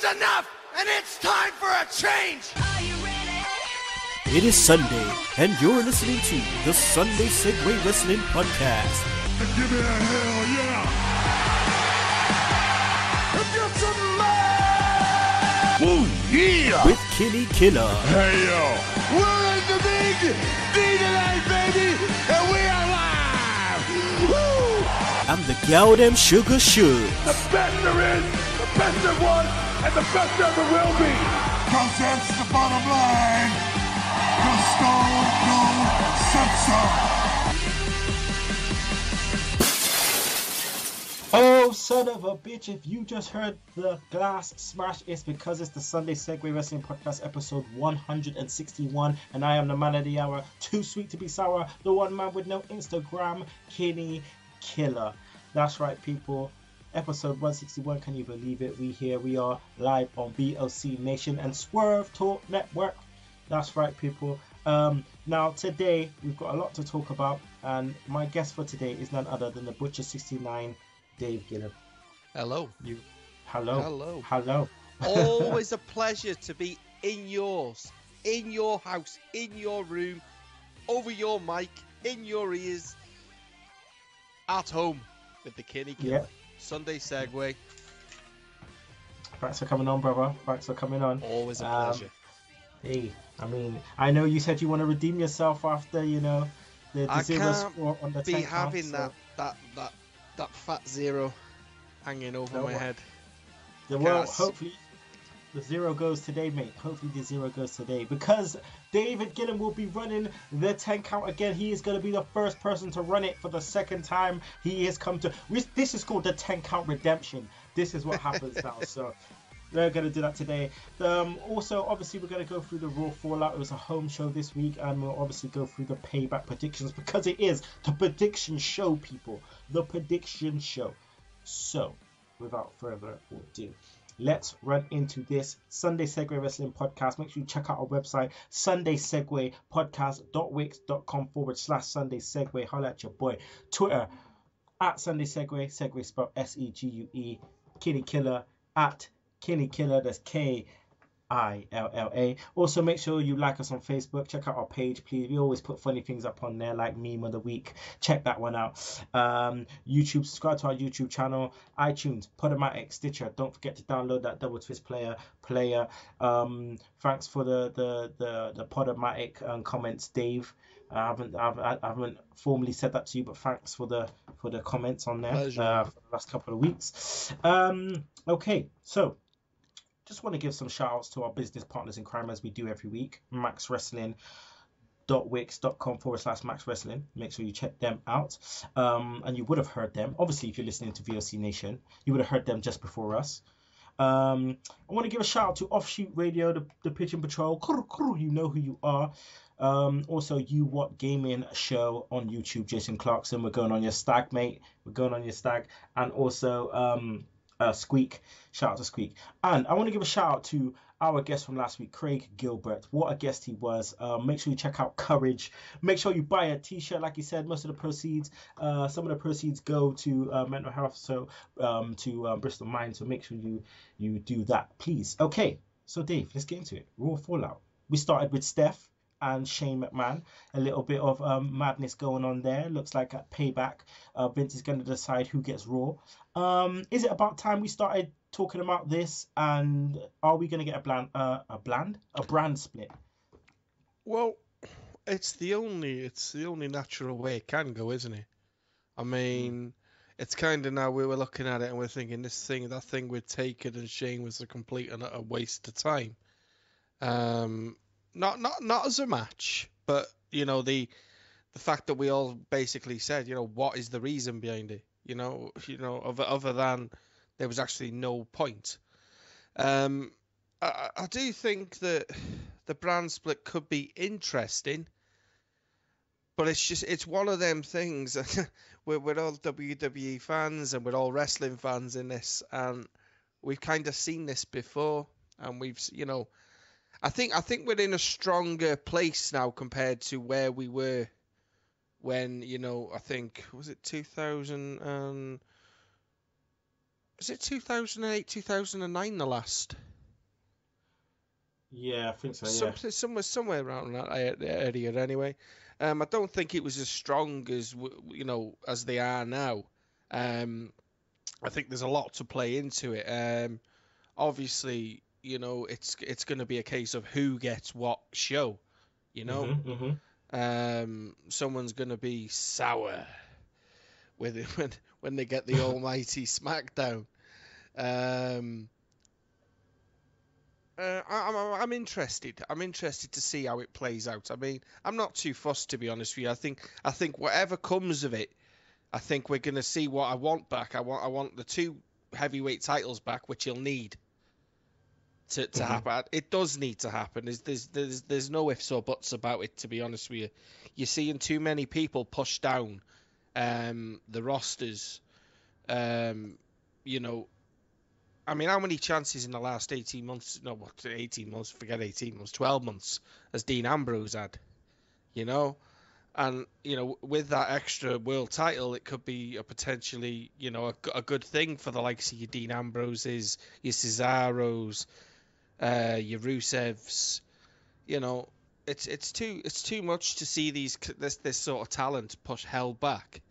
is enough, and it's time for a change! Are you ready? It is Sunday, and you're listening to the Sunday Segue Wrestling Podcast. Give me a hell yeah! Get some love! Woo, yeah! With Kinny Killa. Hey, yo! We're in the big D tonight, baby! And we are live! Woo! And the gal them sugar should. The best there is, the best there was, and the best there ever will be! Cause that's the bottom line! The Stone Cold said so! Oh, son of a bitch, if you just heard the glass smash, it's because it's the Sunday Segue Wrestling Podcast, episode 161, and I am the man of the hour, too sweet to be sour, the one man with no Instagram, Kinny Killa. That's right, people. Episode 161, can you believe it? We are live on BOC Nation and Swerve Talk Network. That's right, people. Now, today, we've got a lot to talk about, and my guest for today is none other than the Butcher69, Dave Gillam. Hello. Hello. Always a pleasure to be in your house, in your room, over your mic, in your ears, at home with the Kinny Killa. Yep. Sunday Segue. Thanks for coming on, brother. Thanks for coming on. Always a pleasure. Hey, I mean, I know you said you want to redeem yourself after, the zero score on the 10 count. I can't be having that fat zero hanging over my head. Well, hopefully the zero goes today, mate. Hopefully the zero goes today, because David Gillam will be running the 10 count again. He is going to be the first person to run it for the second time. He has come to... This is called the 10 count redemption. This is what happens now. So we're going to do that today. Also, obviously, we're going to go through the Raw Fallout. It was a home show this week, and we'll obviously go through the Payback predictions, because it is the prediction show, people. The prediction show. So, without further ado, let's run into this Sunday Segue Wrestling Podcast. Make sure you check out our website, sundaysegwaypodcast.wix.com/Sunday Segue. Holla at your boy. Twitter, at Sunday Segue. Segue spelled SEGUE. Kinny Killa, at Kinny Killa, that's KILLA. Also, make sure you like us on Facebook. Check out our page, please. We always put funny things up on there, like Meme of the Week. Check that one out. YouTube, subscribe to our YouTube channel. iTunes, Podomatic, Stitcher. Don't forget to download that Double Twist player. Thanks for the Podomatic comments, Dave. I haven't formally said that to you, but thanks for the comments on there for the last couple of weeks. Okay, so just want to give some shout outs to our business partners in crime, as we do every week. maxwrestling.wix.com/Max Wrestling. Make sure you check them out. And you would have heard them. Obviously, if you're listening to VOC Nation, you would have heard them just before us. I want to give a shout out to Offshoot Radio, the Pigeon Patrol. You know who you are. Also, You What Gaming show on YouTube, Jason Clarkson. We're going on your stag, mate. We're going on your stag. And also, Squeak. Shout out to Squeak. And I want to give a shout out to our guest from last week, Craig Gilbert. What a guest he was. Make sure you check out Courage. Make sure you buy a t-shirt. Like he said, most of the proceeds, some of the proceeds go to mental health, so to Bristol Mind. So make sure you do that, please. Okay, so Dave, let's get into it. Raw Fallout. We started with Steph and Shane McMahon. A little bit of madness going on there. Looks like at Payback, Vince is going to decide who gets Raw. Is it about time we started talking about this? And are we going to get a brand split? Well, it's the only natural way it can go, isn't it? I mean, it's kind of now we were looking at it and we're thinking that thing with Taker and Shane was a complete and utter waste of time. Not as a match, but the fact that we all basically said, what is the reason behind it? Other than there was actually no point. I do think that the brand split could be interesting, but it's one of them things. we're all WWE fans and we're all wrestling fans in this, and we've kind of seen this before, and we've I think we're in a stronger place now compared to where we were when, I think, was it 2008, 2009 the last Yeah, I think so. Yeah. Somewhere around that area anyway. I don't think it was as strong as as they are now. I think there's a lot to play into it. Obviously, it's going to be a case of who gets what show. Someone's going to be sour with it when they get the almighty Smackdown. I'm interested. I'm interested to see how it plays out. I mean, I'm not too fussed, to be honest with you. I think whatever comes of it, I think we're going to see what I want back. I want the 2 heavyweight titles back, which he'll need to happen. It does need to happen. There's no ifs or buts about it, to be honest with you. You're seeing too many people push down the rosters. I mean, how many chances in the last 18 months? No, what, 18 months? Forget 18 months. 12 months has Dean Ambrose had? And, with that extra world title, it could be a potentially, a good thing for the likes of your Dean Ambroses, your Cesaros, your Rusevs. It's too much to see this sort of talent push held back.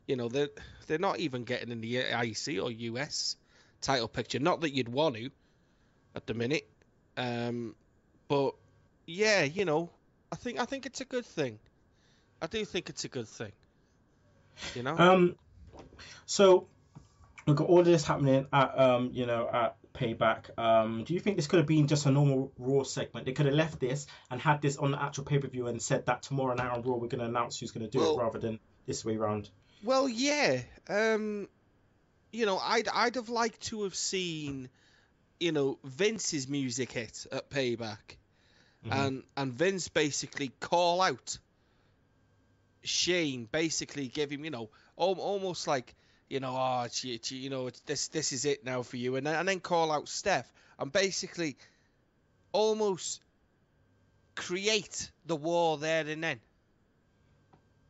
They're not even getting in the IC or US title picture. Not that you'd want to at the minute. But yeah, I think it's a good thing. I do think it's a good thing. So we've got all of this happening at at Payback. Do you think this could have been just a normal Raw segment? They could have left this and had this on the actual pay-per-view and said that tomorrow night on Raw we're going to announce who's going to do it rather than this way round. Well, yeah. I'd have liked to have seen, Vince's music hit at Payback, and Vince basically call out Shane, basically give him, almost like, this is it now for you, and then call out Steph, and basically almost create the war there and then.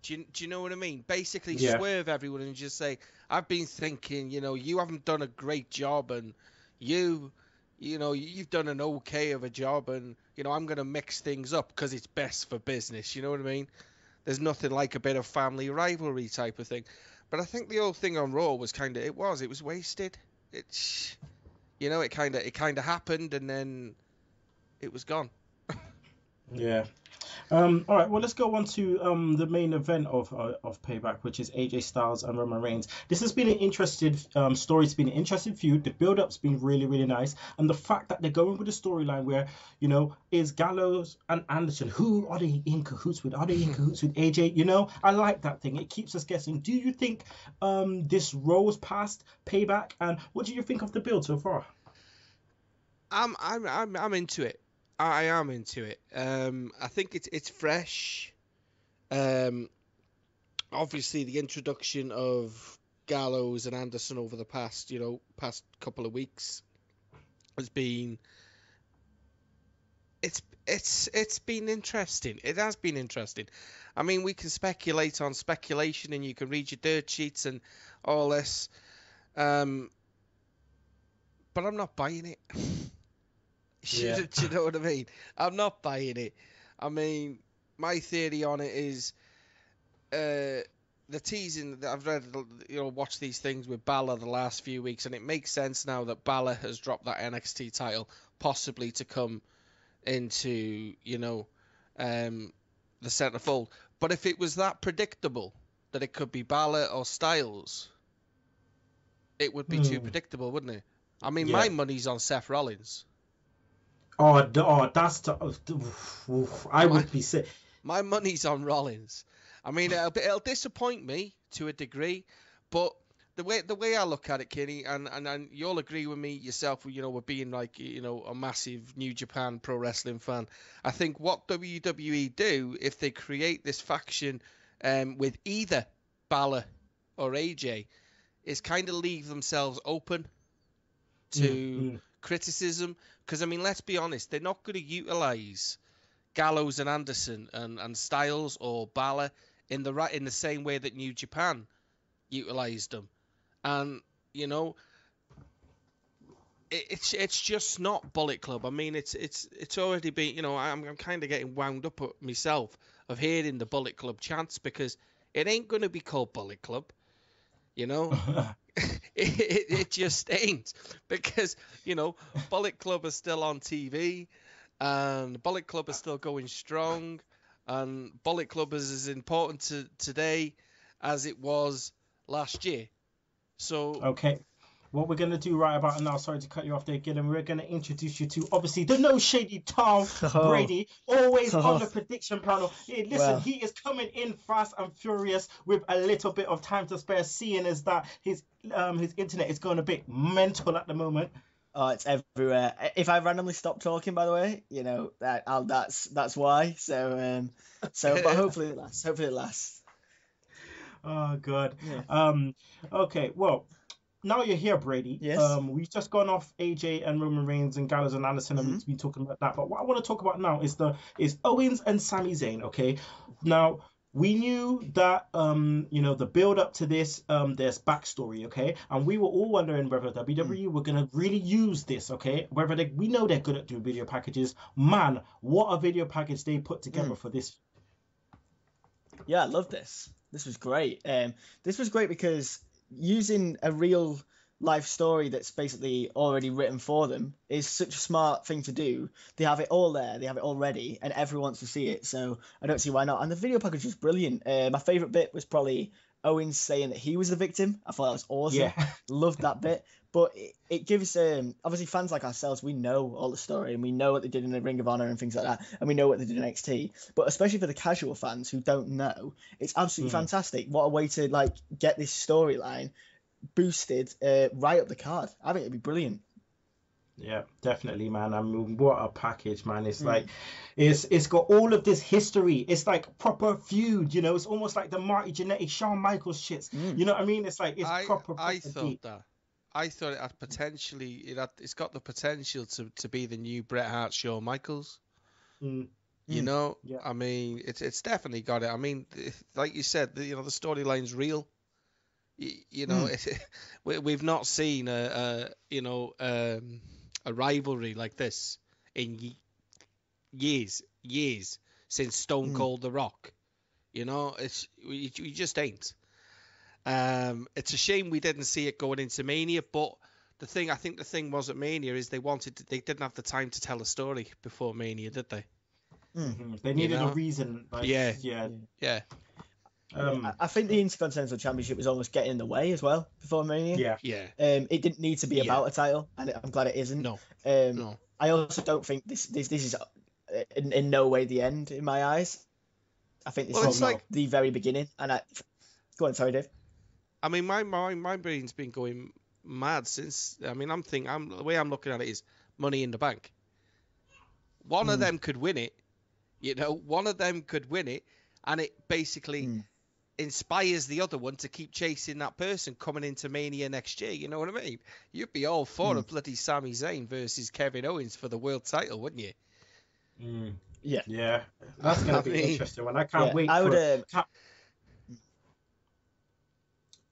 Do you know what I mean? Basically swerve everyone and just say, I've been thinking, you haven't done a great job, and you've done an okay of a job, and, I'm going to mix things up because it's best for business. You know what I mean? There's nothing like a bit of family rivalry type of thing. But I think the whole thing on Raw was it was wasted. It's, it kind of happened and then it was gone. Yeah. All right. Well, let's go on to the main event of Payback, which is AJ Styles and Roman Reigns. This has been an interesting story. It's been an interesting feud. The build-up's been really, really nice, and the fact that they're going with a storyline where is Gallows and Anderson, who are they in cahoots with? Are they in cahoots with AJ? I like that thing. It keeps us guessing. Do you think this rolls past Payback? And what do you think of the build so far? I'm into it. I am into it. I think it's fresh. Obviously, the introduction of Gallows and Anderson over the past couple of weeks has been. It's been interesting. It has been interesting. I mean, we can speculate on speculation, and you can read your dirt sheets and all this. But I'm not buying it. Yeah. Do you know what I mean? I'm not buying it. I mean, my theory on it is the teasing that I've read, watched these things with Balor the last few weeks, and it makes sense now that Balor has dropped that NXT title, possibly to come into, the centerfold. But if it was that predictable that it could be Balor or Styles, it would be too predictable, wouldn't it? I mean, my money's on Seth Rollins. That's I would be sick. My money's on Rollins. I mean, it'll disappoint me to a degree, but the way I look at it, Kinny, and you'll agree with me yourself, with being like, a massive New Japan pro wrestling fan. I think what WWE do, if they create this faction with either Balor or AJ, is kind of leave themselves open to criticism. Because, I mean, let's be honest, they're not going to utilise Gallows and Anderson and Styles or Balor in the same way that New Japan utilised them. And, it's just not Bullet Club. I mean, it's already been, you know, I'm kind of getting wound up myself of hearing the Bullet Club chants, because it ain't going to be called Bullet Club, you know. it just ain't, because, you know, Bullet Club is still on TV, and Bullet Club is still going strong, and Bullet Club is as important today as it was last year. So okay. What we're going to do right about now, sorry to cut you off there, Gillam, we're going to introduce you to, obviously, the no shady Tom Brady, always on the prediction panel. Hey, listen, he is coming in fast and furious with a little bit of time to spare, seeing as that his internet is going a bit mental at the moment. Oh, it's everywhere. If I randomly stop talking, by the way, you know, that's why. So, but hopefully it lasts. Hopefully it lasts. Oh, God. Yeah. Okay, well, now you're here, Brady. Yes. We've just gone off AJ and Roman Reigns and Gallows and Anderson, and we've been talking about that. But what I want to talk about now is Owens and Sami Zayn. Okay, now we knew that you know, the build up to this, there's backstory. Okay, and we were all wondering whether WWE were gonna really use this. Okay, whether we know they're good at doing video packages. Man, what a video package they put together for this. Yeah, I love this. This was great. This was great because using a real life story that's basically already written for them is such a smart thing to do. They have it all there, they have it all ready, and everyone wants to see it, so I don't see why not. And the video package was brilliant. My favourite bit was probably Owens saying that he was the victim. I thought that was awesome. Yeah. Loved that bit. But it gives, obviously, fans like ourselves, we know all the story, and we know what they did in the Ring of Honor and things like that, and we know what they did in NXT. But especially for the casual fans who don't know, it's absolutely fantastic. What a way to, like, get this storyline boosted right up the card. I think it'd be brilliant. Yeah, definitely, man. I mean, what a package, man. It's like, it's got all of this history. It's like proper feud, you know. It's almost like the Marty Jannetty, Shawn Michaels shits. You know what I mean? It's like, it's proper deep. I thought it had it's got the potential to be the new Bret Hart, Shawn Michaels. You know, Yeah. I mean, it's definitely got it. I mean, like you said, you know, the storyline's real. You know, we've not seen a rivalry like this in years since Stone Cold The Rock. You know, we just ain't. It's a shame we didn't see it going into Mania, but I think the thing was at Mania is they didn't have the time to tell a story before Mania, did they? They needed a reason. Like, yeah. I think the Intercontinental Championship was almost getting in the way as well before Mania. Yeah. It didn't need to be about a title, and I'm glad it isn't. No. I also don't think this is in no way the end in my eyes. I think this is like the very beginning. And go on, sorry, Dave. I mean, my brain's been going mad since. I mean, the way I'm looking at it is Money in the Bank. One of them could win it, you know. One of them could win it, and it basically inspires the other one to keep chasing that person coming into Mania next year. You know what I mean? You'd be all for a bloody Sami Zayn versus Kevin Owens for the world title, wouldn't you? Yeah. That's gonna be interesting. When I can't wait.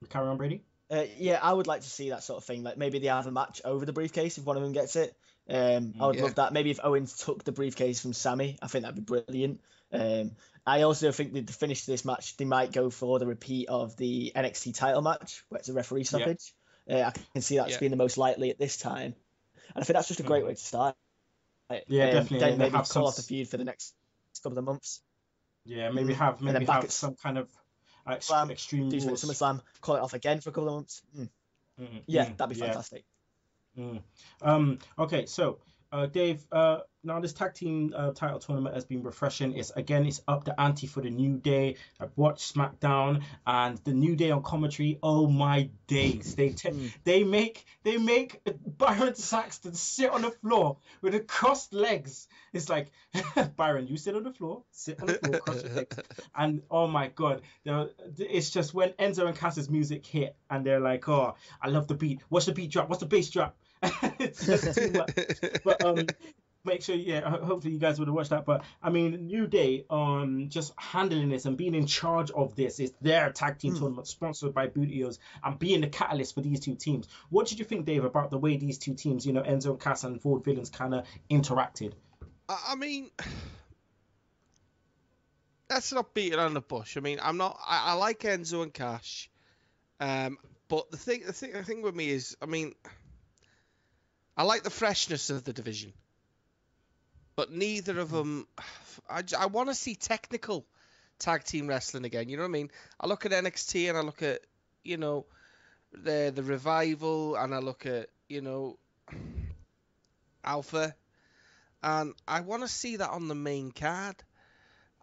Carry on, Brady. I would like to see that sort of thing. Like maybe they have a match over the briefcase if one of them gets it. I would love that. Maybe if Owens took the briefcase from Sami, I think that'd be brilliant. I also think that to finish this match, they might go for the repeat of the NXT title match, where it's a referee stoppage. I can see that as being the most likely at this time. And I think that's just a great way to start. Definitely. Then maybe call off the feud for the next couple of months. Yeah, maybe have some kind of extreme do rules. SummerSlam, call it off again for a couple of months. That'd be fantastic. Okay, so Dave, now this tag team title tournament has been refreshing. It's up the ante for the New Day. I've watched SmackDown, and the New Day on commentary. Oh my days! They make Byron Saxton sit on the floor with the crossed legs. It's like, Byron, you sit on the floor, cross your legs, and oh my god, it's just when Enzo and Cass's music hit, and they're like, oh, I love the beat. What's the beat drop? What's the bass drop? It's just too much. But make sure, yeah, hopefully you guys would have watched that. But I mean, New Day, just handling this and being in charge of this. It's their tag team tournament sponsored by Bootios and being the catalyst for these two teams. What did you think, Dave, about the way these two teams, you know, Enzo and Cass and Ford Villains kind of interacted? I mean, let's not beat it on the bush. I mean, I like Enzo and Cash, but the thing with me is, I mean, I like the freshness of the division, but neither of them. I want to see technical tag team wrestling again. You know what I mean? I look at NXT and I look at, you know, the Revival, and I look at, you know, Alpha, and I want to see that on the main card.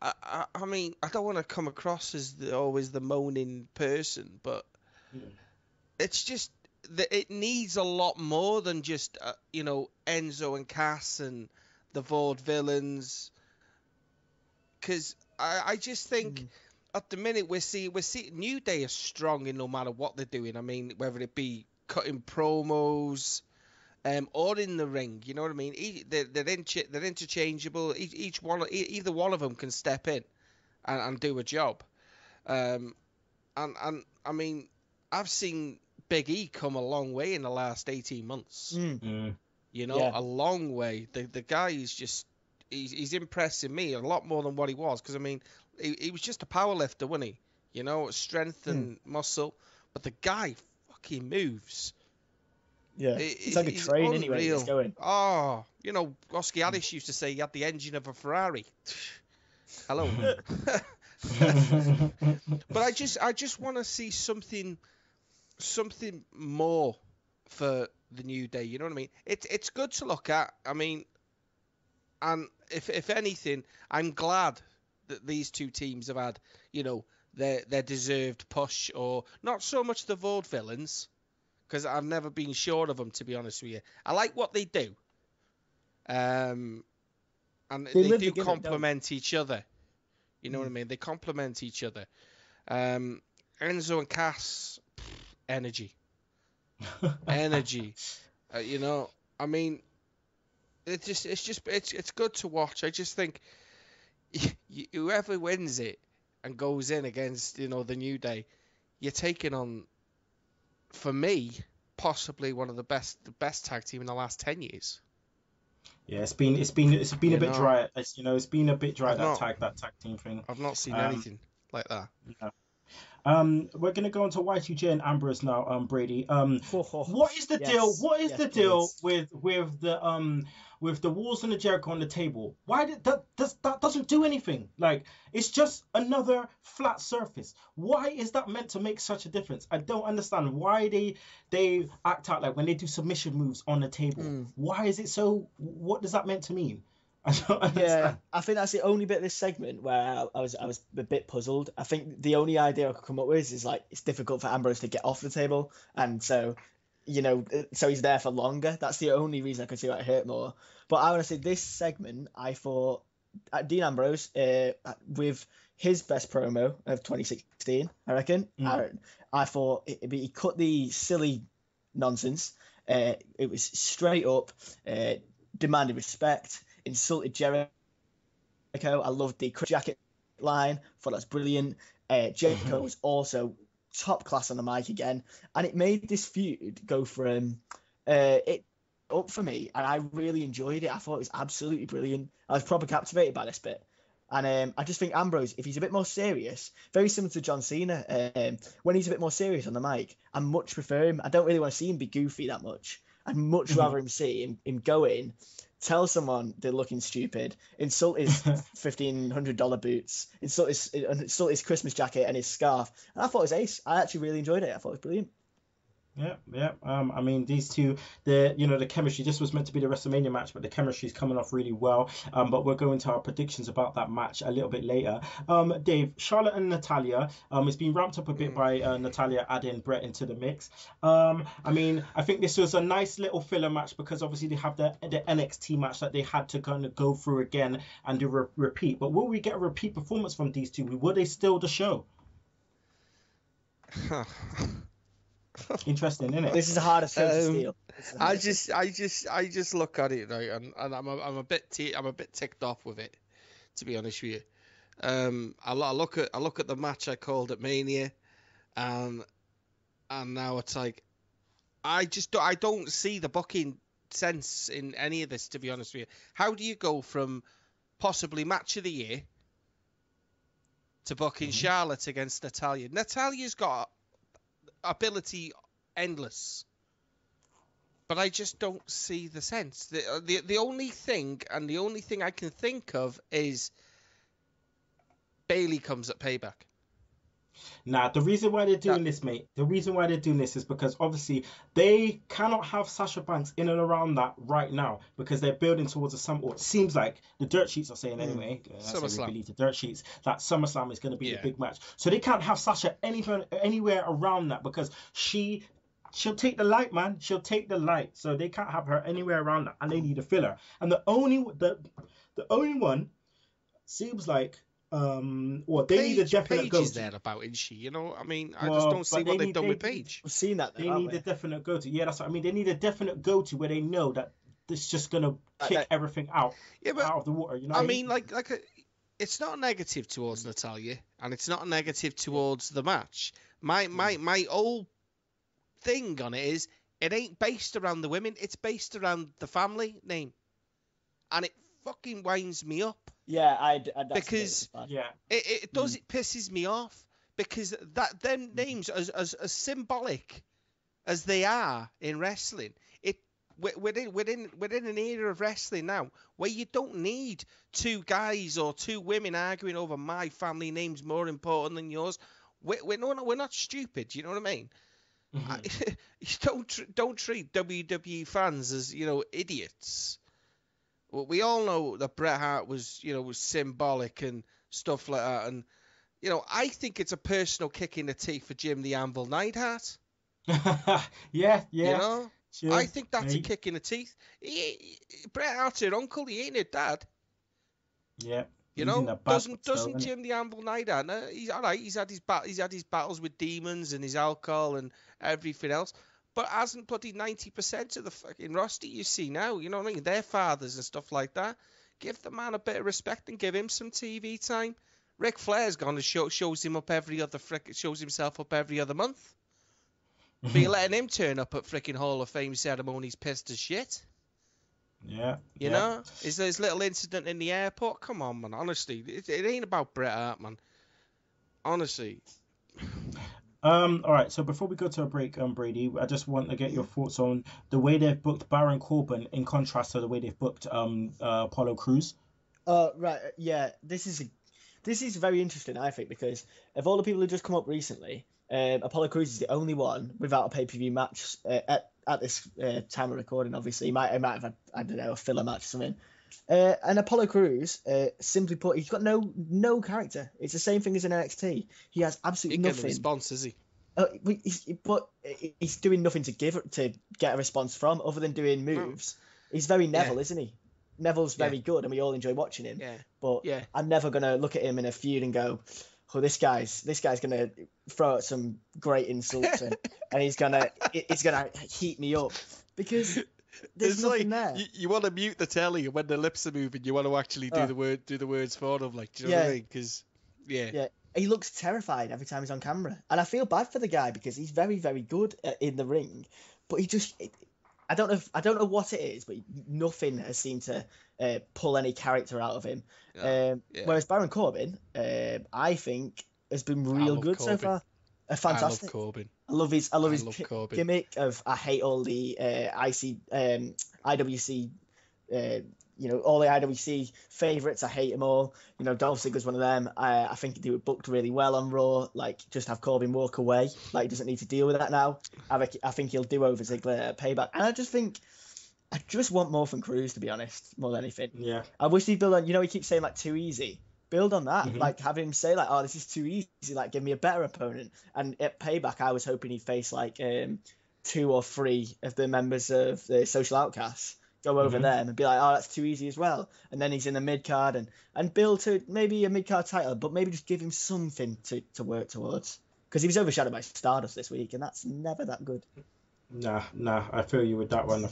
I mean, I don't want to come across as always the moaning person, but it's just that it needs a lot more than just you know, Enzo and Cass and the Vaude Villains, because I just think at the minute we're seeing New Day is strong in no matter what they're doing. I mean, whether it be cutting promos, or in the ring, you know what I mean? They're interchangeable. Either one of them can step in and do a job. And I mean, I've seen Big E come a long way in the last 18 months. You know, a long way. The guy is just he's impressing me a lot more than what he was, because I mean, he was just a power lifter, wasn't he? You know, strength and muscle, but the guy fucking moves. Yeah, it's like a train anyway. He's going. Oh, you know, Oski Alice used to say he had the engine of a Ferrari. Hello. But I just want to see something more for the New Day. You know what I mean? It's good to look at. I mean, and if anything, I'm glad that these two teams have had, you know, their deserved push, or not so much the Vaude Villains, because I've never been sure of them, to be honest with you. I like what they do. And they do complement each other. You know what I mean? They complement each other. Enzo and Cass, energy. Energy. You know, I mean, it's good to watch. I just think whoever wins it and goes in against, you know, the New Day, you're taking on, for me, possibly one of the best tag team in the last 10 years. Yeah, it's been a bit dry. It's been a bit dry, that tag team thing. I've not seen anything like that. Yeah. We're gonna go on to Y2J and Ambrose now, Brady. What is the deal? What is the deal with the walls and the Jericho on the table? Why that doesn't do anything? Like, it's just another flat surface. Why is that meant to make such a difference? I don't understand why they act out like when they do submission moves on the table. Why is it so? What does that meant to mean? I don't understand. Yeah, I think that's the only bit of this segment where I was a bit puzzled. I think the only idea I could come up with is like, it's difficult for Ambrose to get off the table, and so, you know, so he's there for longer. That's the only reason I could see why it hurt more. But I want to say this segment, I thought Dean Ambrose, with his best promo of 2016, I reckon. I thought he cut the silly nonsense. It was straight up, demanded respect, insulted Jericho. I loved the jacket line. Thought that's brilliant. Jericho was also top class on the mic again, and it made this feud go from it up for me, and I really enjoyed it. I thought it was absolutely brilliant. I was proper captivated by this bit, and I just think Ambrose, if he's a bit more serious, very similar to John Cena, when he's a bit more serious on the mic, I much prefer him. I don't really want to see him be goofy that much. I'd much rather him see him go in, tell someone they're looking stupid, insult his $1,500 boots, insult his Christmas jacket and his scarf. And I thought it was ace. I actually really enjoyed it. I thought it was brilliant. Yeah. I mean, these two, the chemistry. This was meant to be the WrestleMania match, but the chemistry is coming off really well. But we're going to our predictions about that match a little bit later. Dave, Charlotte and Natalya. It's been ramped up a bit by Natalya adding Brett into the mix. I mean, I think this was a nice little filler match, because obviously they have the NXT match that they had to kind of go through again and do repeat. But will we get a repeat performance from these two? Will they steal the show? Interesting, isn't it? This is a harder show to steal. I just look at it, right, and I'm a bit ticked off with it, to be honest with you. I look at the match I called at Mania, and now it's like I don't see the booking sense in any of this, to be honest with you. How do you go from possibly match of the year to booking Charlotte against Natalya? Natalya's got ability endless, but I just don't see the sense. The only thing I can think of is Bayley comes at Payback. Nah, the reason why they're doing this, mate, the reason why they're doing this is because obviously they cannot have Sasha Banks in and around that right now because they're building towards a or it seems like the dirt sheets are saying anyway. SummerSlam. We believe the dirt sheets that SummerSlam is going to be the big match. So they can't have Sasha anywhere around that because she'll take the light, man. She'll take the light. So they can't have her anywhere around that, and they need a filler. And the only one seems like. They need a definite go-to. Paige is there about, isn't she? You know, I mean, I just don't see what they've done with Paige. We've seen that. They need a definite go-to. Yeah, that's what I mean. They need a definite go-to where they know that this is just gonna kick everything out of the water. You know, I mean, it's not a negative towards Natalya, and it's not a negative towards the match. My whole thing on it is it ain't based around the women. It's based around the family name, and it fucking winds me up. Yeah, because it does. It pisses me off because them names as symbolic as they are in wrestling. We're in an era of wrestling now where you don't need two guys or two women arguing over my family name's more important than yours. We're not stupid. You know what I mean? Mm-hmm. Don't treat WWE fans as idiots. Well, we all know that Bret Hart was symbolic and stuff like that. And, I think it's a personal kick in the teeth for Jim the Anvil Neidhart. Yeah. Sure. I think that's a kick in the teeth. Bret Hart's her uncle. He ain't her dad. Yeah. Doesn't Jim the Anvil Neidhart? No, he's all right. He's had his battles with demons and his alcohol and everything else. But hasn't bloody 90% of the fucking roster you see now, you know what I mean? Their fathers and stuff like that. Give the man a bit of respect and give him some TV time. Ric Flair's gone and shows himself up every other month. But you're letting him turn up at freaking Hall of Fame ceremonies pissed as shit. Yeah. You know? Is there this little incident in the airport? Come on, man. Honestly, it ain't about Bret Hart, man. Honestly. All right, so before we go to a break, Brady, I just want to get your thoughts on the way they've booked Baron Corbin in contrast to the way they've booked Apollo Crews. Right, yeah, this is very interesting, I think, because of all the people who just come up recently, Apollo Crews is the only one without a pay-per-view match at this time of recording. Obviously, he might have had, I don't know, a filler match or something. And Apollo Crews, simply put, he's got no character. It's the same thing as in NXT. He has absolutely nothing. He response, is he? But he's doing nothing to get a response from other than doing moves. He's very Neville, isn't he? Neville's very good, and we all enjoy watching him. Yeah. But I'm never gonna look at him in a feud and go, "Oh, this guy's gonna throw out some great insults and he's gonna heat me up," because there's nothing there. You want to mute the telly, and when the lips are moving, you want to actually do the words for them, like, do you know what I mean? Because he looks terrified every time he's on camera, and I feel bad for the guy because he's very, very good in the ring, but I don't know what it is, but nothing has seemed to pull any character out of him. Whereas Baron Corbin, I think, has been real good so far. Fantastic. I love Corbin. I love his gimmick of I hate all the IWC, all the IWC favourites. I hate them all. Dolph Ziggler's one of them. I think they were booked really well on Raw. Like, just have Corbin walk away. Like, he doesn't need to deal with that now. I think he'll do over Ziggler at Payback. And I just want more from Crews, to be honest, more than anything. Yeah. I wish he'd build on. He keeps saying, like, too easy. Build on that. Mm-hmm. Like, have him say, like, oh, this is too easy. Like, give me a better opponent. And at Payback, I was hoping he'd face, like, 2 or 3 of the members of the Social Outcasts. Go over them and be like, oh, that's too easy as well. And then he's in the mid-card and build to maybe a mid-card title, but maybe just give him something to work towards. Because he was overshadowed by Stardust this week, and that's never that good. Nah, I feel you with that one.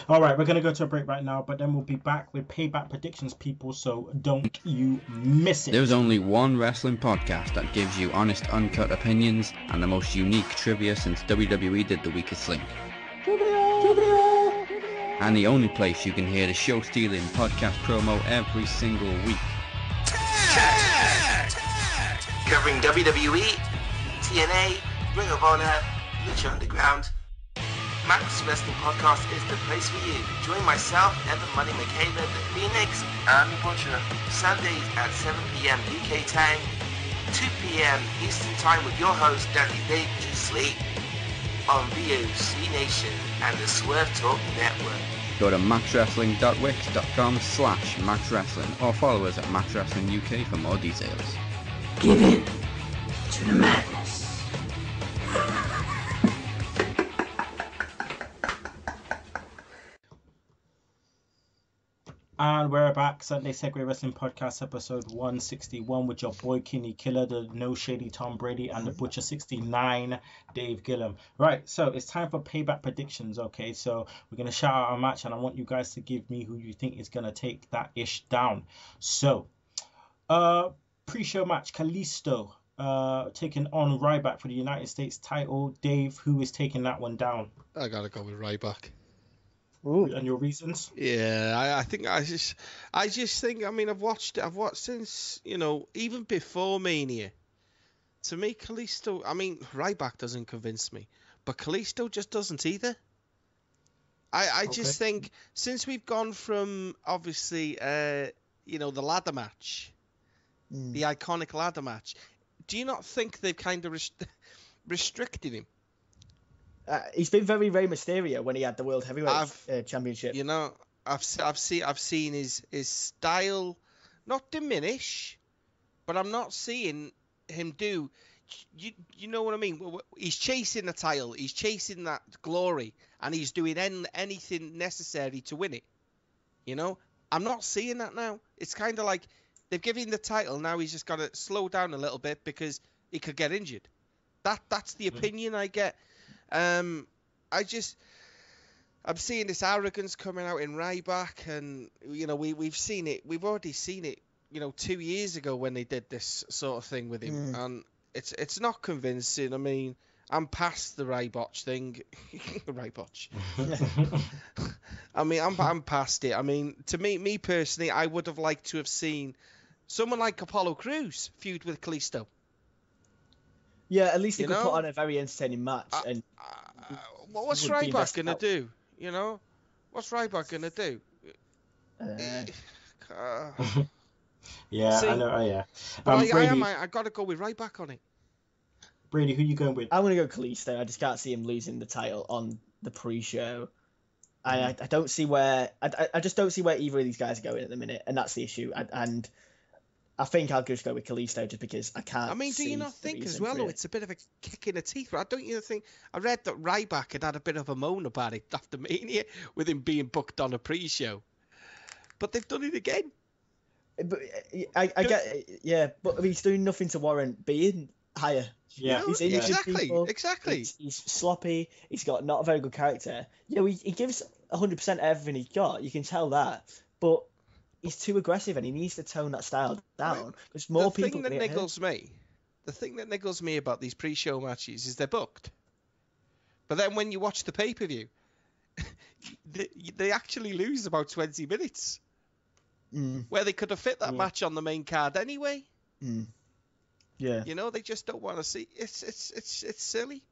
All right, we're going to go to a break right now, but then we'll be back with Payback Predictions, people, so don't you miss it. There's only one wrestling podcast that gives you honest, uncut opinions and the most unique trivia since WWE did The Weakest Link. And the only place you can hear the show-stealing podcast promo every single week. Covering WWE, TNA, Ring of Honor, Lucha Underground. Max Wrestling Podcast is the place for you. Join myself, Evan Money McCabe, the Phoenix, and the Butcher. Sundays at 7 p.m. UK time, 2 p.m. Eastern Time with your host, Daddy Dave Sleep, on VOC Nation and the Swerve Talk Network. Go to maxwrestling.wix.com/maxwrestling or follow us at maxwrestlinguk for more details. Give in to the madness. And we're back, Sunday Segue Wrestling Podcast, episode 161, with your boy Kinny Killa, the No Shady Tom Brady, and the Butcher 69, Dave Gillam. Right, so it's time for Payback Predictions, okay? So we're going to shout out a match, and I want you guys to give me who you think is going to take that ish down. So, pre-show match, Kalisto taking on Ryback for the United States title. Dave, who is taking that one down? I got to go with Ryback. Ooh. And your reasons? Yeah, I think I just think, I mean, I've watched since, even before Mania. To me, Kalisto, I mean, Ryback doesn't convince me, but Kalisto just doesn't either. I just think since we've gone from obviously, the ladder match, the iconic ladder match, do you not think they've kind of restricted him? He's been very Rey Mysterio when he had the World Heavyweight Championship. I've seen his style not diminish, but I'm not seeing him do. You know what I mean? He's chasing the title, he's chasing that glory, and he's doing anything necessary to win it. I'm not seeing that now. It's kind of like they've given him the title, now he's just got to slow down a little bit because he could get injured. That's the opinion I get. I'm seeing this arrogance coming out in Ryback, and we've seen it. We've already seen it, 2 years ago when they did this sort of thing with him, and it's not convincing. I mean, I'm past the Ryboch thing. Ryboch. I mean, I'm past it. I mean, to me personally, I would have liked to have seen someone like Apollo Crews feud with Kalisto. Yeah, at least they could put on a very entertaining match. What's Ryback going to do? What's Ryback going to do? Yeah, see, I know. Yeah. I got to go with Ryback on it. Brady, who you going with? I'm going to go Kalisto. I just can't see him losing the title on the pre-show. I don't see where... I just don't see where either of these guys are going at the minute, and that's the issue. And I think I'll just go with Kalisto just because I can't. I mean, do you not think as well, though, it's a bit of a kick in the teeth? Right? Don't you think? I read that Ryback had a bit of a moan about it after Mania with him being booked on a pre-show, but they've done it again. But I get, yeah, but he's doing nothing to warrant being higher. Yeah, he's injured people. Exactly. He's sloppy. He's got not a very good character. He gives 100% everything he's got. You can tell that, but he's too aggressive, and he needs to tone that style down. Because more people. The thing that niggles me about these pre-show matches is they're booked. But then when you watch the pay-per-view, they actually lose about 20 minutes. Where they could have fit that match on the main card anyway. Yeah. They just don't want to see. It's silly.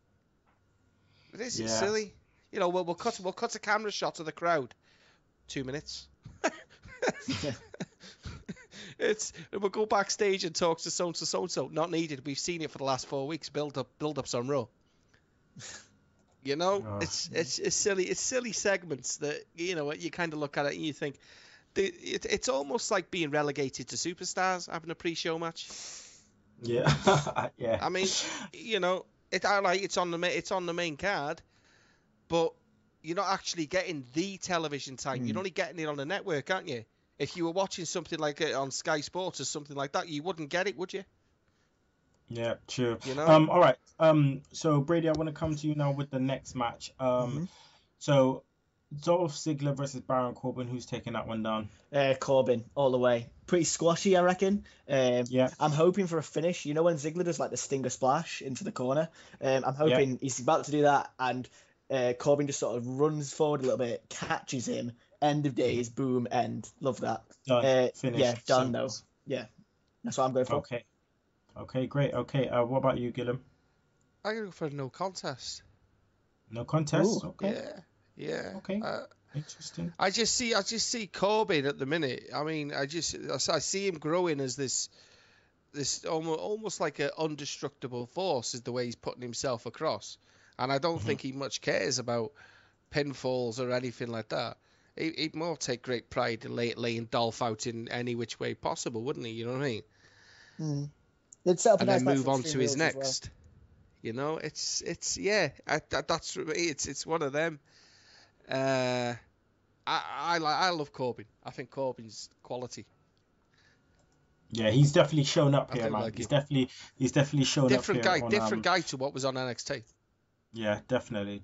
It is. It's silly. We'll cut a camera shot of the crowd. 2 minutes. We'll go backstage and talk to so-and-so. Not needed. We've seen it for the last 4 weeks. Build-ups on Raw. It's silly. It's silly segments that you kind of look at it and you think it's almost like being relegated to superstars having a pre-show match. Yeah, yeah. I mean, it's on the main card, but you're not actually getting the television time. You're only getting it on the network, aren't you? If you were watching something like it on Sky Sports or something like that, you wouldn't get it, would you? Yeah, true. You know? All right. So Brady, I want to come to you now with the next match. So Dolph Ziggler versus Baron Corbin. Who's taking that one down? Corbin all the way. Pretty squashy, I reckon. Yeah. I'm hoping for a finish. You know when Ziggler does like the Stinger Splash into the corner? I'm hoping he's about to do that, and Corbin just sort of runs forward a little bit, catches him, end of days, boom, end. Love that. Done. Finished. Yeah, done Simple. though. Yeah, that's what I'm going for. Okay, great. Okay, what about you, Gillam? I'm going to go for a no contest. No contest? Ooh. Okay. Yeah. Okay. Interesting. I just see Corbin at the minute. I mean, I see him growing as this almost like an indestructible force is the way he's putting himself across. And I don't think he much cares about pinfalls or anything like that. He'd more take great pride in laying Dolph out in any which way possible, wouldn't he? You know what I mean? Let's set up and a nice then move on match to his as well. next. You know, it's that's for me. It's one of them. I love Corbin. I think Corbin's quality. Yeah, he's definitely shown up here, man. Like he's definitely shown different up here. Different guy to what was on NXT. Yeah, definitely.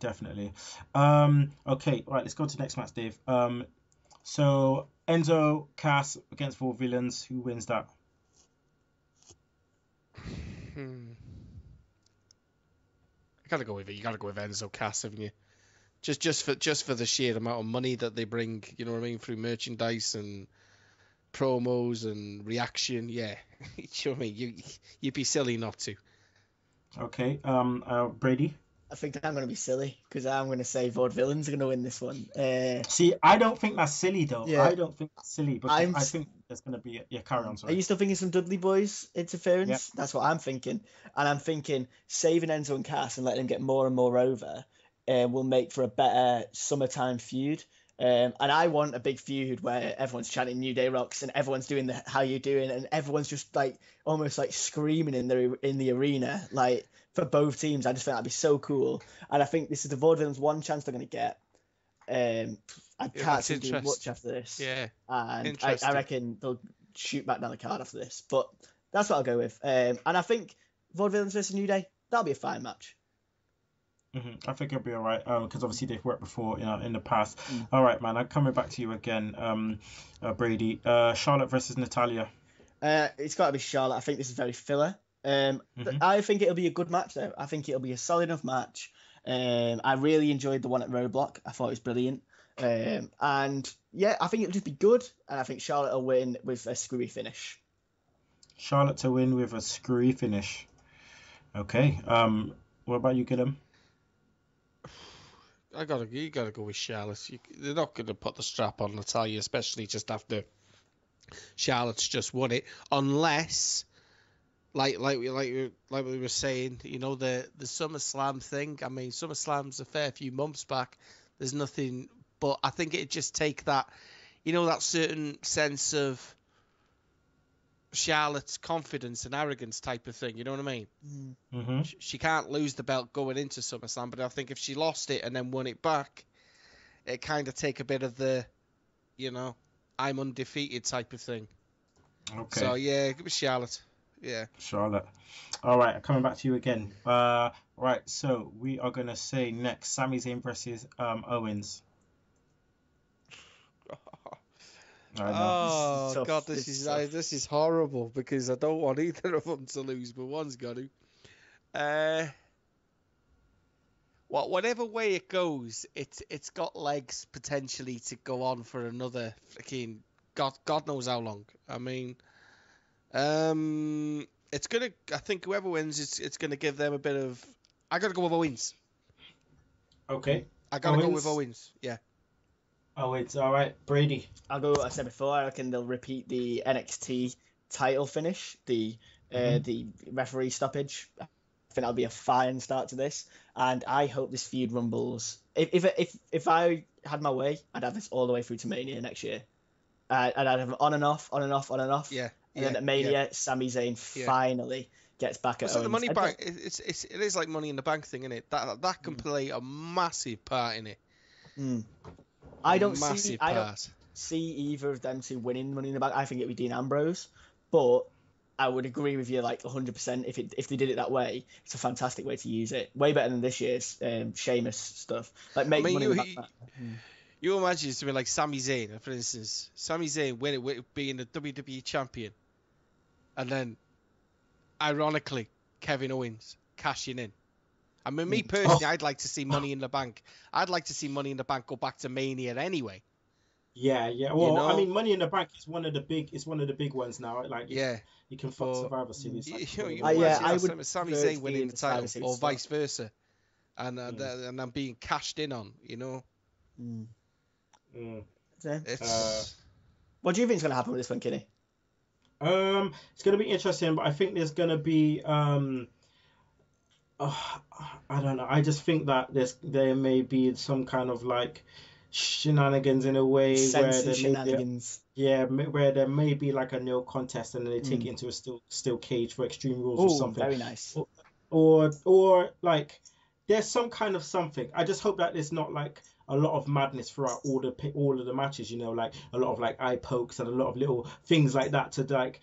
Okay, right, let's go to the next match, Dave. So Enzo Cass against Four Villains. Who wins that? You gotta go with it. You gotta go with Enzo Cass, haven't you? Just for the sheer amount of money that they bring, you know what I mean, through merchandise and promos and reaction. Yeah, you know what I mean. You'd be silly not to. Okay, Brady. I think I'm going to be silly because I'm going to say Vaudevillains are going to win this one. See, I don't think that's silly though. Yeah. I don't think that's silly because I think there's going to be carry on. Sorry. Are you still thinking some Dudley Boys interference? Yep. That's what I'm thinking, and I'm thinking saving Enzo and Cass and letting them get more and more over will make for a better summertime feud. And I want a big feud where everyone's chanting New Day Rocks and everyone's doing the how you doing and everyone's just like almost like screaming in the arena like for both teams. I just think that'd be so cool, and I think this is the Vaudevillains' one chance they're going to get. I can't see doing much after this. Yeah, and I reckon they'll shoot back down the card after this, but that's what I'll go with. And I think Vaudevillains versus New Day, that'll be a fine match. I think it'll be all right because obviously they've worked before, in the past. All right, man. I'm coming back to you again, Brady. Charlotte versus Natalya. It's got to be Charlotte. I think this is very filler. I think it'll be a good match though. I think it'll be a solid enough match. I really enjoyed the one at Roadblock. I thought it was brilliant. And yeah, I think it'll just be good. And I think Charlotte will win with a screwy finish. Charlotte to win with a screwy finish. Okay. What about you, Gillam? You gotta go with Charlotte. They're not gonna put the strap on Natalya, especially just after Charlotte's just won it, unless, like we were saying, the SummerSlam thing. I mean, SummerSlam's a fair few months back. There's nothing, but I think it'd just take that, that certain sense of Charlotte's confidence and arrogance type of thing. You know what I mean? Mm-hmm. She can't lose the belt going into SummerSlam, but I think if she lost it and then won it back, it kind of take a bit of the, I'm undefeated type of thing. Okay. So yeah, it was Charlotte. Yeah. Charlotte. All right, coming back to you again. Right, so we are gonna say next, Sami Zayn versus Owens. Oh God, this is horrible because I don't want either of them to lose, but one's got to. Whatever way it goes, it's got legs potentially to go on for another freaking God knows how long. I mean, it's gonna. I think whoever wins, it's gonna give them a bit of. I gotta go with Owens. Okay. I gotta go with Owens. Yeah. Oh, it's all right, Brady. I'll go. I said before, I reckon they'll repeat the NXT title finish, the referee stoppage. I think that'll be a fine start to this, and I hope this feud rumbles. If I had my way, I'd have this all the way through to Mania next year, and I'd have on and off. Yeah. And then at Mania, Sami Zayn finally gets back at Owens. The Money Bank. It is like Money in the Bank thing, isn't it? That can play a massive part in it. I don't see either of them two winning Money in the Bank. I think it'd be Dean Ambrose, but I would agree with you like 100%. If they did it that way, it's a fantastic way to use it. Way better than this year's Sheamus stuff. Like make money in the back. You imagine something like Sami Zayn, for instance. Sami Zayn being the WWE champion, and then, ironically, Kevin Owens cashing in. I mean, me personally, I'd like to see Money in the Bank. I'd like to see Money in the Bank go back to Mania anyway. Yeah. Well, I mean, Money in the Bank is one of the big ones now. Like, you can fuck Survivor Series. I would Sami Zayn winning the title, or vice versa, and I'm being cashed in on. What do you think is going to happen with this one, Kinny? It's going to be interesting, but I think there's going to be I don't know. I just think that there may be some kind of like shenanigans in a way where there may be like a no contest and then they take it into a steel cage for Extreme Rules or something. Very nice. Or like there's some kind of something. I just hope that there's not like a lot of madness throughout all of the matches, like a lot of like eye pokes and a lot of little things like that to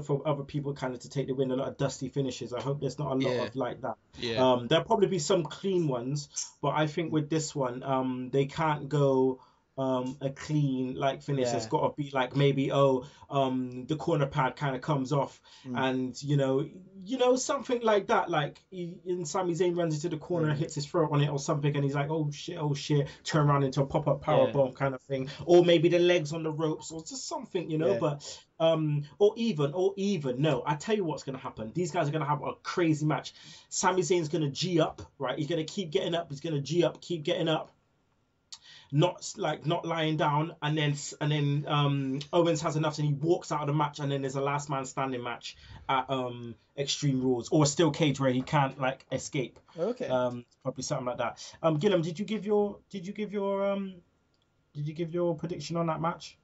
for other people kind of to take the win, a lot of dusty finishes. I hope there's not a lot of like that. There'll probably be some clean ones, but I think with this one they can't go a clean like finish. It's got to be like maybe the corner pad kind of comes off and something like that, like Sami Zayn runs into the corner and hits his throat on it or something and he's like oh shit, turn around into a pop-up powerbomb kind of thing, or maybe the legs on the ropes or just something, but or even no, I tell you what's going to happen. These guys are going to have a crazy match. Sami Zayn's going to G up, right? He's going to keep getting up, he's going to G up, keep getting up, not lying down, and then Owens has enough and he walks out of the match, and then there's a last man standing match at Extreme Rules or a steel cage where he can't like escape. Okay. Probably something like that. Gillam, did you give your prediction on that match?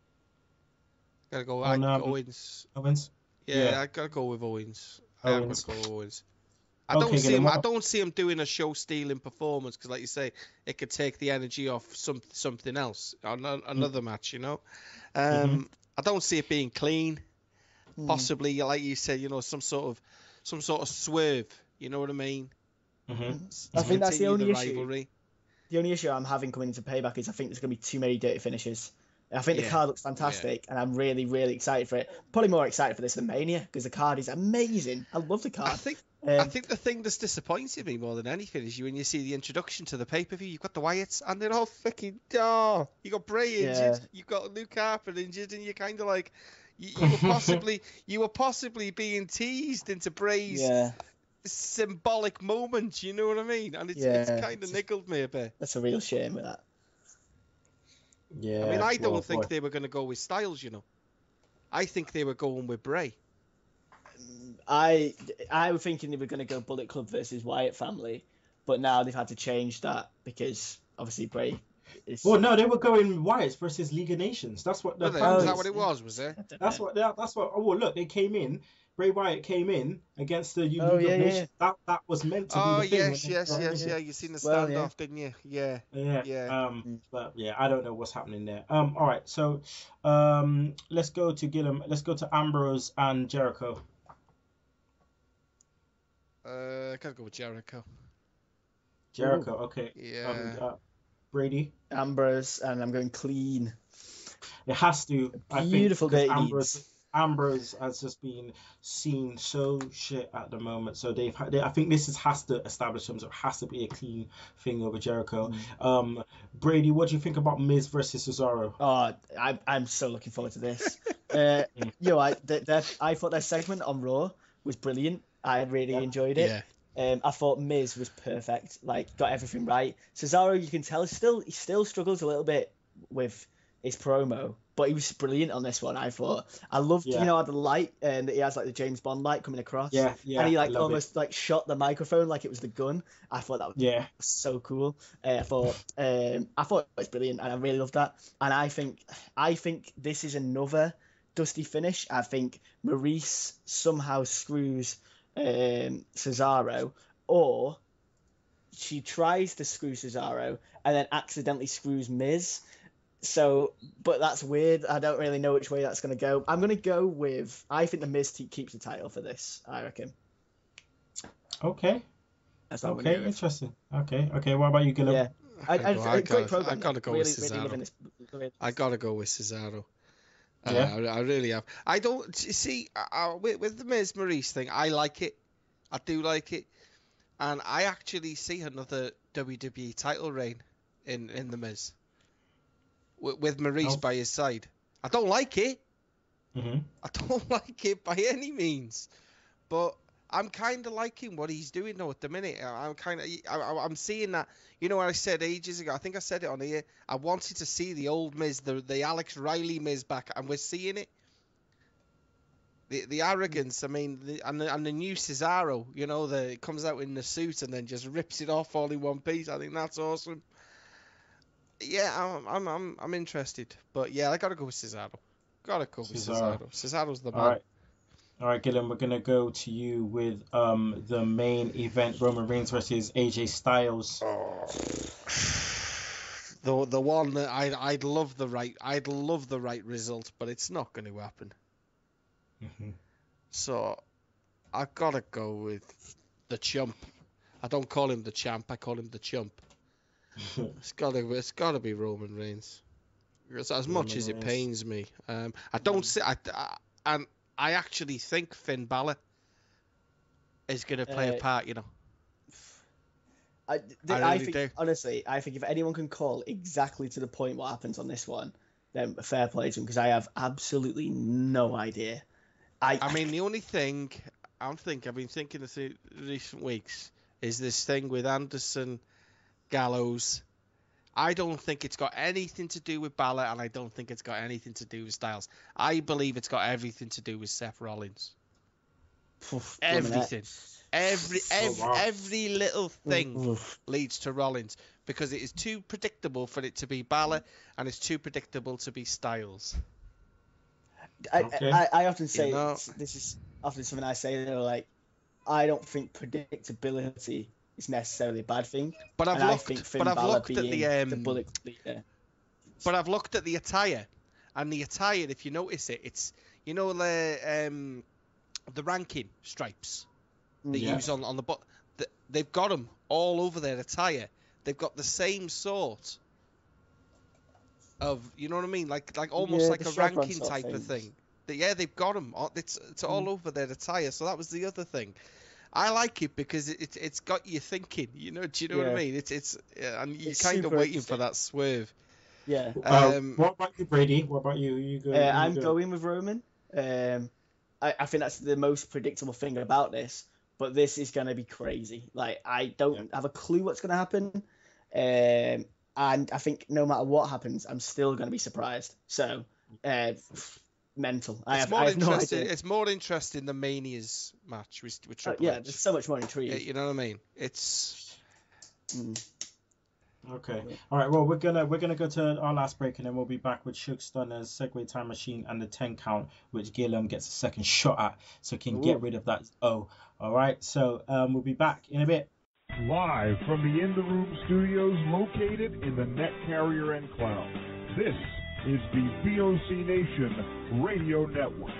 Gotta go Owens. Owens. Yeah, I gotta go with Owens. I don't see him doing a show stealing performance because, like you say, it could take the energy off something else, another match. I don't see it being clean. Possibly, like you said, some sort of swerve. You know what I mean? I think that's the only issue. The only issue I'm having coming into Payback is I think there's going to be too many dirty finishes. I think the card looks fantastic, and I'm really, really excited for it. Probably more excited for this than Mania because the card is amazing. I love the card. I think the thing that's disappointed me more than anything is when you see the introduction to the pay-per-view, you've got the Wyatts, and they're all fucking you got Bray injured, you've got Luke Harper injured, and you're kind of like, you were possibly being teased into Bray's symbolic moment, you know what I mean? And it's kind of nickled me a bit. That's a real shame with that. Yeah. I mean, I don't think they were going to go with Styles, I think they were going with Bray. I was thinking they were going to go Bullet Club versus Wyatt family, but now they've had to change that because obviously Bray is... Well, no, they were going Wyatt versus League of Nations. That's what the plan is. That what it was it? That's what. Oh, well, look, they came in. Bray Wyatt came in against the League of Nations. That was meant to be the thing. Yes. You seen the standoff, didn't you? Yeah. But yeah, I don't know what's happening there. All right, so let's go to Gillam. Let's go to Ambrose and Jericho. I gotta go with Jericho. Okay. Yeah. Brady. Ambrose, and I'm going clean. It has to. Beautiful day. Ambrose has just been seen so shit at the moment, so I think this has to establish them, so it has to be a clean thing over Jericho. Brady, what do you think about Miz versus Cesaro? Oh, I'm so looking forward to this. I thought their segment on Raw was brilliant. I really enjoyed it. I thought Miz was perfect, like got everything right. Cesaro, you can tell, he still struggles a little bit with his promo, but he was brilliant on this one. I thought I loved the light that he has, like the James Bond light coming across. And he almost shot the microphone like it was the gun. I thought that was so cool. I thought it was brilliant, and I really loved that. And I think this is another dusty finish. I think Maurice somehow screws Cesaro, or she tries to screw Cesaro and then accidentally screws Miz. So, but that's weird. I don't really know which way that's going to go. I'm going to go with, I think the Miz keeps the title for this, I reckon. Okay. That's what Okay, interesting. Okay. What about you, Gillam? Yeah. I gotta go with Cesaro. I gotta go with Cesaro. Yeah. I really have. I don't you see with the Miz Maurice thing. I like it. I do like it, and I actually see another WWE title reign in the Miz with Maurice by his side. I don't like it. Mm-hmm. I don't like it by any means, but I'm kind of liking what he's doing though at the minute. I'm seeing that. You know what I said ages ago? I think I said it on here. I wanted to see the old Miz, the Alex Riley Miz back, and we're seeing it. The arrogance, I mean, and the new Cesaro, you know, it comes out in the suit and then just rips it off all in one piece. I think that's awesome. Yeah, I'm interested, but yeah, I gotta go with Cesaro. Gotta go with Cesaro. Cesaro's the man. All right, Gillam, we're gonna go to you with the main event: Roman Reigns versus AJ Styles. The one that I'd love the right result, but it's not going to happen. Mm-hmm. So I've got to go with the chump. I don't call him the champ. I call him the chump. It's got to be Roman Reigns. As much as it pains me, I don't see. I actually think Finn Balor is going to play a part, you know. I really think, do. Honestly, I think if anyone can call exactly to the point what happens on this one, then fair play to him, because I have absolutely no idea. I mean, the only thing I've been thinking of recent weeks is this thing with Anderson, Gallows. I don't think it's got anything to do with Balor, and I don't think it's got anything to do with Styles. I believe it's got everything to do with Seth Rollins. Everything. Every little thing leads to Rollins, because it is too predictable for it to be Balor, and it's too predictable to be Styles. I often say, this is often something I say, like, I don't think predictability is necessarily a bad thing. But I've looked at the bullet leader. But I've looked at the attire, and the attire, if you notice it, it's, you know, the ranking stripes they use on the butt. They've got them all over their attire. They've got the same sort of, you know what I mean, like almost like a ranking type of thing. They've got them. It's all over their attire. So that was the other thing. I like it because it's got you thinking. You know, do you know what I mean? It's and you're kind of waiting for that swerve. Yeah. What about you, Brady? What about you? I'm going with Roman. I think that's the most predictable thing about this. But this is going to be crazy. Like, I don't have a clue what's going to happen. And I think no matter what happens, I'm still going to be surprised. So, mental. I have no idea. It's more interesting than Mania's match with Triple H. There's so much more intrigue. You know what I mean? It's... Okay. All right. Well, we're gonna go to our last break, and then we'll be back with Shook Stunner's Segue Time Machine and the 10 count, which Gillam gets a second shot at, so he can get rid of that O. All right. So we'll be back in a bit. Live from the In the Room studios located in the Net Carrier Enclave. This is the VOC Nation Radio Network.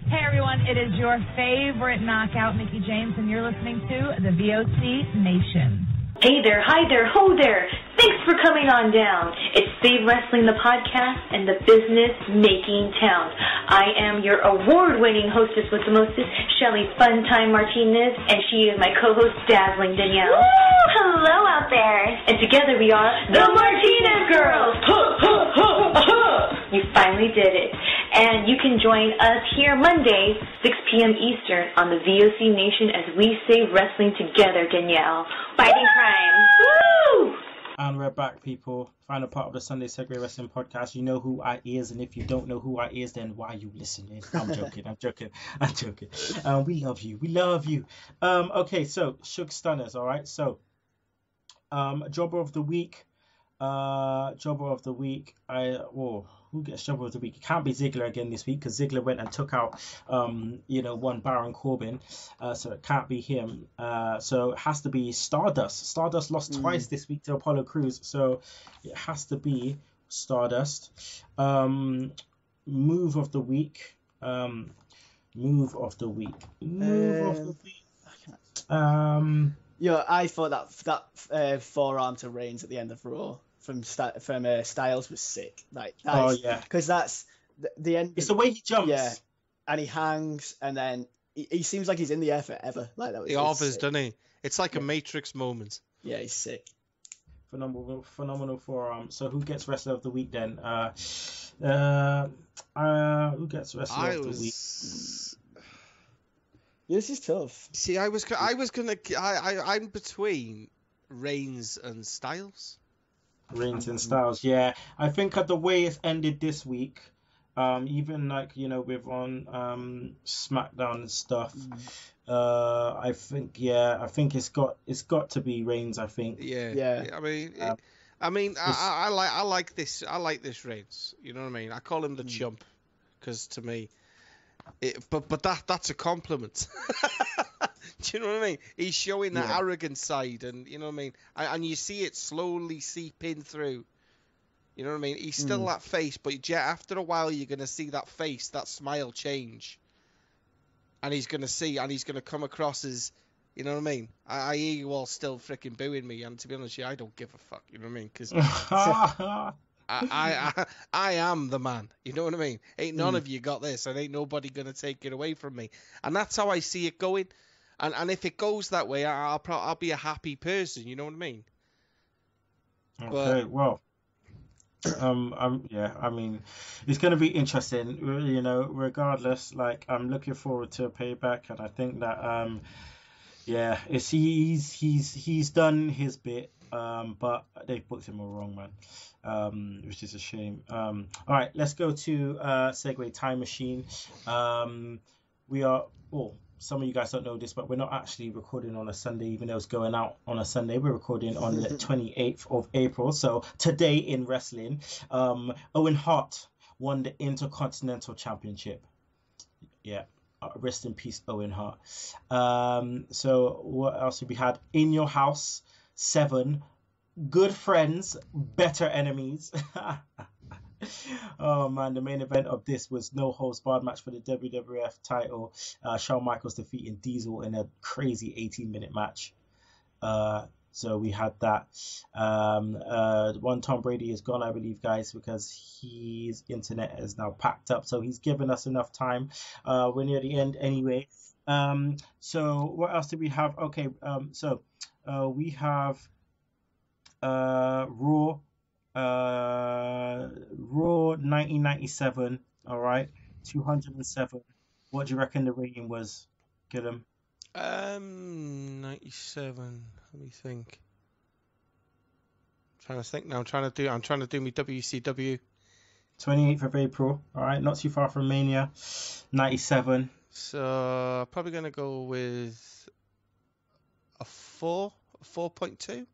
Hey everyone, it is your favorite knockout, Mickie James, and you're listening to the VOC Nation. Hey there, hi there, ho there. Thanks for coming on down. It's Save Wrestling, the podcast, and the business-making town. I am your award-winning hostess with the mostest, Shelly Funtime Martinez, and she is my co-host, Dazzling Danielle. Woo! Hello out there. And together we are the Martinez Girls. You finally did it. And you can join us here Monday, 6 p.m. Eastern on the VOC Nation as we save wrestling together, Danielle. Fighting crime. Woo! And we're back, people. Final part of the Sunday Segue Wrestling Podcast. You know who I is, and if you don't know who I is, then why are you listening? I'm joking. We love you. Okay, so Shook Stunners, all right? So, Jobber of the Week. Who gets Jobber of the Week? It can't be Ziggler again this week, because Ziggler went and took out, one Baron Corbin. So it can't be him. So it has to be Stardust. Stardust lost twice this week to Apollo Crews. So it has to be Stardust. Move of the week. Move of the week. Yeah, I thought that forearm to Reigns at the end of Raw from Styles was sick. Like, because that's the end. It's the way he jumps. Yeah, and he hangs, and then he seems like he's in the air forever. Like that. He offers, doesn't he? It's like a Matrix moment. Yeah, he's sick. Phenomenal forearm. So who gets Wrestler of the Week then? Who gets Wrestler of the Week? This is tough. See, I'm between Reigns and Styles. Reigns and Styles, yeah. I think at the way it's ended this week, even like, you know, with on SmackDown and stuff, I think it's got to be Reigns. I think. Yeah. I mean, I like this. I like this Reigns. You know what I mean? I call him the chump because to me, but that's a compliment. Do you know what I mean? He's showing that arrogant side, and you know what I mean. And you see it slowly seeping through. You know what I mean? He's still that face, but after a while, you're gonna see that face, that smile change, and he's gonna come across as, you know what I mean? I hear you all still freaking booing me, and to be honest with you, I don't give a fuck. You know what I mean? Because I am the man. You know what I mean? Ain't none of you got this, and ain't nobody gonna take it away from me. And that's how I see it going. And if it goes that way, I'll be a happy person. You know what I mean? Okay. Well. I mean, it's going to be interesting, you know, regardless. Like, I'm looking forward to a Payback, and I think that, he's done his bit, but they've booked him all wrong, man, which is a shame. All right, let's go to Segue Time Machine. Some of you guys don't know this, but we're not actually recording on a Sunday, even though it's going out on a Sunday. We're recording on the 28th of April. So today in wrestling, Owen Hart won the Intercontinental Championship. Yeah, rest in peace, Owen Hart. So what else have we had? In Your House 7, Good Friends, Better Enemies. Oh man, the main event of this was no holds barred match for the WWF title. Shawn Michaels defeating Diesel in a crazy 18-minute match. So we had that. One Tom Brady is gone, I believe, guys, because his internet is now packed up. So he's given us enough time. We're near the end anyway. So what else did we have? Okay, we have Raw. Raw 1997, all right, 207. What do you reckon the rating was, Gillam? 97. Let me think. I'm trying to think now. I'm trying to do my WCW. 28th of April, all right, not too far from Mania. 97. So probably gonna go with a 4.2.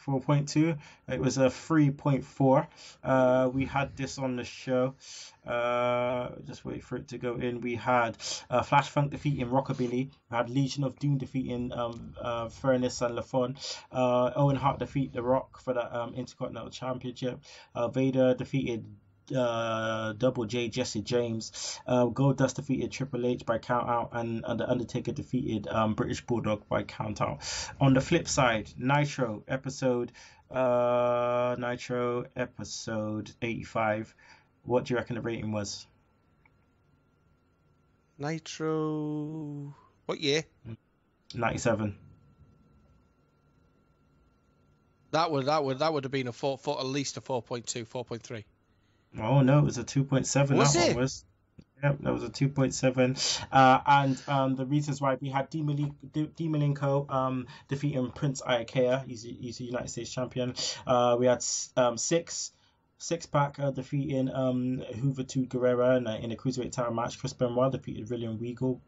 4.2. It was a 3.4. We had this on the show. Just wait for it to go in. We had Flash Funk defeating Rockabilly. We had Legion of Doom defeating Furnace and LaFon. Owen Hart defeated The Rock for the Intercontinental Championship. Vader defeated Double J Jesse James. Goldust defeated Triple H by count out, and The Undertaker defeated British Bulldog by count out. On the flip side, Nitro episode 85. What do you reckon the rating was? Nitro, what year? 97. That would have been at least a 4.2, 4.3. Oh no, it was a 2.7. Was that it? One was. Yep, that was a 2.7. And the reasons why we had Malenko defeating Prince Iaukea. He's a United States champion. We had Six-Pack defeating Juventud Guerrera in a cruiserweight title match. Chris Benoit defeated William Regal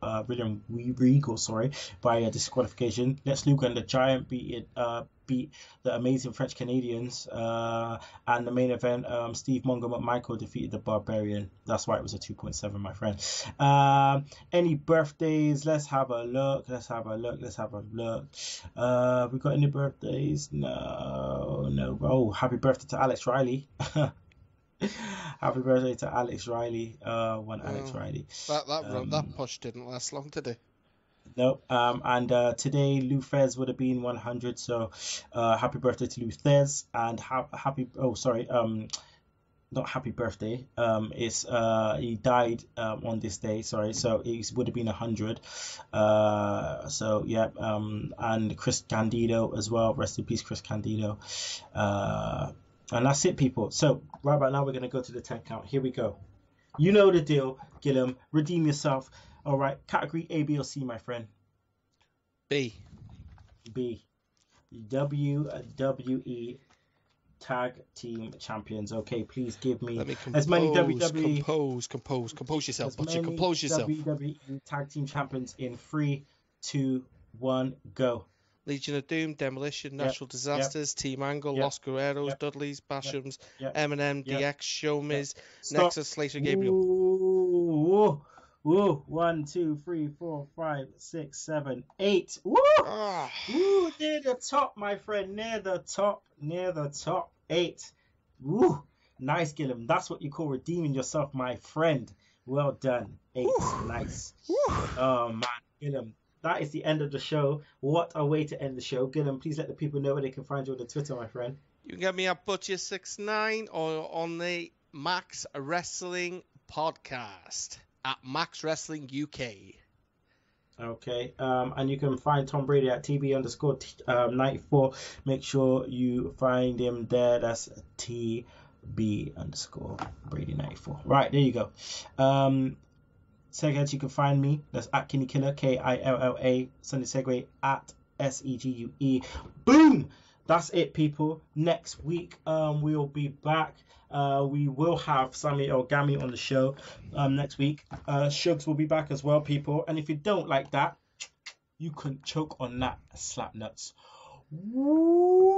by a disqualification. Lex Luger and the Giant beat the amazing French Canadians. And the main event, Steve Mongo McMichael defeated the Barbarian. That's why it was a 2.7, my friend. Any birthdays? Let's have a look. We got any birthdays? No. Oh, happy birthday to Alex Riley. Happy birthday to Alex Riley. Alex Riley. That push didn't last long, did it? Nope. And today Lou Thez would have been 100. So happy birthday to Lou Thez, and not happy birthday. It's he died on this day. Sorry. So it would have been 100. So yeah. And Chris Candido as well. Rest in peace, Chris Candido. And that's it, people. So right about now we're gonna go to the 10 count. Here we go. You know the deal, Gillam. Redeem yourself. All right. Category A, B, or C, my friend. B. WWE Tag Team Champions. Okay, please give me as many WWE. Compose yourself. But you compose yourself. WWE Tag Team Champions in 3, 2, 1, go. Legion of Doom, Demolition, Natural Disasters, Team Angle, Los Guerreros, Dudleys, Bashams, Eminem, DX, Show Miz, Nexus, Slater, Gabriel. Woo! 1, 2, 3, 4, 5, 6, 7, 8. Woo! Woo! Near the top, my friend. Near the top. 8. Woo! Nice, Gillam. That's what you call redeeming yourself, my friend. Well done. 8. Nice. Oh man, Gillam. That is the end of the show. What a way to end the show. Gillam, please let the people know where they can find you on the Twitter, my friend. You can get me at Butcher69 or on the Max Wrestling podcast at Max Wrestling UK. Okay. And you can find Tom Brady at TB_94. Make sure you find him there. That's TB_Brady94. Right, there you go. Segue, you can find me. That's at Kinny Killa, KILLA. Sunday Segue at SEGUE. Boom! That's it, people. Next week, we'll be back. We will have Sammy Ogami on the show next week. Shugs will be back as well, people. And if you don't like that, you can choke on that slap nuts. Woo!